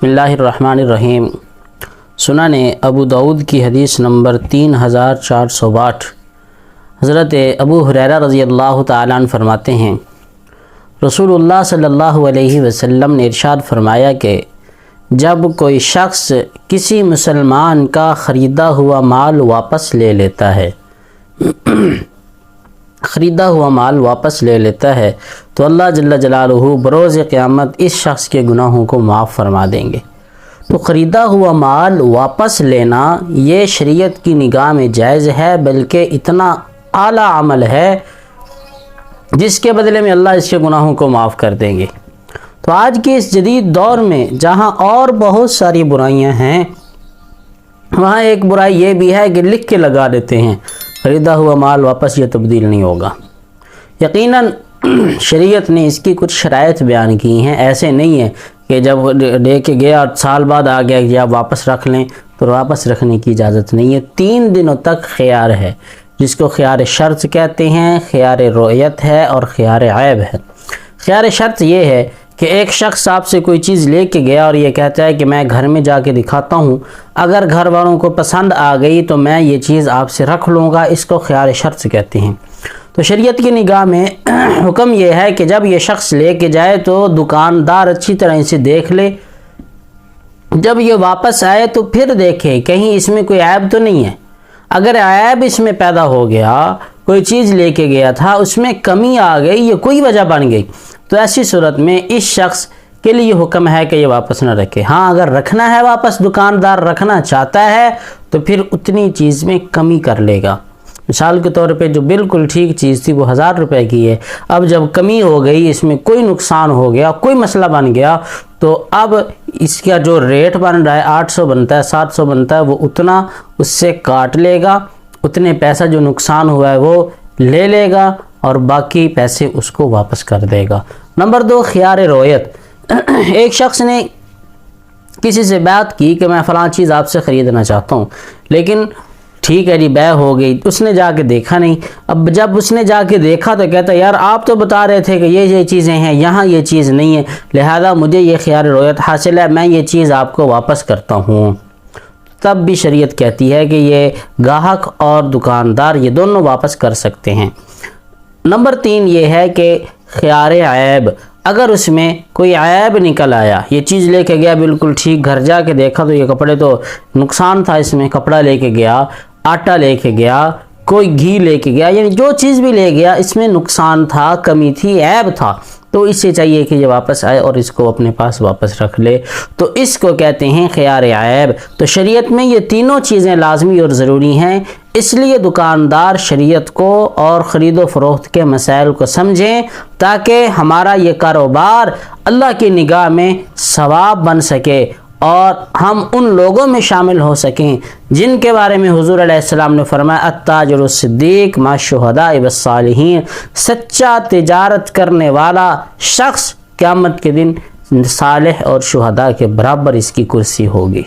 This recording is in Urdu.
بسم اللہ الرحمن الرحیم۔ سنن ابو داؤد کی حدیث نمبر 3462۔ حضرت ابو ہریرہ رضی اللہ تعالیٰ عنہ فرماتے ہیں، رسول اللہ صلی اللہ علیہ وسلم نے ارشاد فرمایا کہ جب کوئی شخص کسی مسلمان کا خریدا ہوا مال واپس لے لیتا ہے تو اللہ جل جلالہ بروز قیامت اس شخص کے گناہوں کو معاف فرما دیں گے۔ تو خریدا ہوا مال واپس لینا یہ شریعت کی نگاہ میں جائز ہے، بلکہ اتنا اعلیٰ عمل ہے جس کے بدلے میں اللہ اس کے گناہوں کو معاف کر دیں گے۔ تو آج کے اس جدید دور میں جہاں اور بہت ساری برائیاں ہیں، وہاں ایک برائی یہ بھی ہے کہ لکھ کے لگا دیتے ہیں خریدا ہوا مال واپس یہ تبدیل نہیں ہوگا۔ یقیناً شریعت نے اس کی کچھ شرائط بیان کی ہیں، ایسے نہیں ہے کہ جب لے کے گیا سال بعد آ گیا کہ آپ واپس رکھ لیں، تو واپس رکھنے کی اجازت نہیں ہے۔ 3 دنوں تک خیار ہے، جس کو خیار شرط کہتے ہیں، خیار رؤیت ہے اور خیار عیب ہے۔ خیار شرط یہ ہے کہ ایک شخص آپ سے کوئی چیز لے کے گیا اور یہ کہتا ہے کہ میں گھر میں جا کے دکھاتا ہوں، اگر گھر والوں کو پسند آ گئی تو میں یہ چیز آپ سے رکھ لوں گا، اس کو خیار شرط کہتے ہیں۔ تو شریعت کی نگاہ میں حکم یہ ہے کہ جب یہ شخص لے کے جائے تو دکاندار اچھی طرح اسے دیکھ لے، جب یہ واپس آئے تو پھر دیکھے کہیں اس میں کوئی عیب تو نہیں ہے۔ اگر عیب اس میں پیدا ہو گیا، کوئی چیز لے کے گیا تھا اس میں کمی آ گئی، یہ کوئی وجہ بن گئی، تو ایسی صورت میں اس شخص کے لیے حکم ہے کہ یہ واپس نہ رکھے۔ ہاں اگر رکھنا ہے واپس، دکاندار رکھنا چاہتا ہے تو پھر اتنی چیز میں کمی کر لے گا۔ مثال کے طور پہ جو بالکل ٹھیک چیز تھی وہ 1000 روپے کی ہے، اب جب کمی ہو گئی، اس میں کوئی نقصان ہو گیا، کوئی مسئلہ بن گیا، تو اب اس کا جو ریٹ بن رہا ہے 800 بنتا ہے، 700 بنتا ہے، وہ اتنا اس سے کاٹ لے گا، اتنے پیسہ جو نقصان ہوا ہے وہ لے لے گا اور باقی پیسے اس کو واپس کر دے گا۔ نمبر 2، خیار رویت۔ ایک شخص نے کسی سے بات کی کہ میں فلاں چیز آپ سے خریدنا چاہتا ہوں، لیکن ٹھیک ہے جی بیع ہو گئی، اس نے جا کے دیکھا نہیں۔ اب جب اس نے جا کے دیکھا تو کہتا یار آپ تو بتا رہے تھے کہ یہ چیزیں ہیں، یہاں یہ چیز نہیں ہے، لہذا مجھے یہ خیار رویت حاصل ہے، میں یہ چیز آپ کو واپس کرتا ہوں۔ تب بھی شریعت کہتی ہے کہ یہ گاہک اور دکاندار یہ دونوں واپس کر سکتے ہیں۔ نمبر 3 یہ ہے کہ خیار عیب۔ اگر اس میں کوئی عیب نکل آیا، یہ چیز لے کے گیا بالکل ٹھیک، گھر جا کے دیکھا تو یہ کپڑے تو نقصان تھا، اس میں کپڑا لے کے گیا، آٹا لے کے گیا، کوئی گھی لے کے گیا، یعنی جو چیز بھی لے گیا اس میں نقصان تھا، کمی تھی، عیب تھا، تو اس سے چاہیے کہ یہ واپس آئے اور اس کو اپنے پاس واپس رکھ لے، تو اس کو کہتے ہیں خیار عیب۔ تو شریعت میں یہ تینوں چیزیں لازمی اور ضروری ہیں، اس لیے دکاندار شریعت کو اور خرید و فروخت کے مسائل کو سمجھیں تاکہ ہمارا یہ کاروبار اللہ کی نگاہ میں ثواب بن سکے اور ہم ان لوگوں میں شامل ہو سکیں جن کے بارے میں حضور علیہ السلام نے فرمایا التاجر الصدیق مع الشہداء والصالحین، سچا تجارت کرنے والا شخص قیامت کے دن صالح اور شہداء کے برابر اس کی کرسی ہوگی۔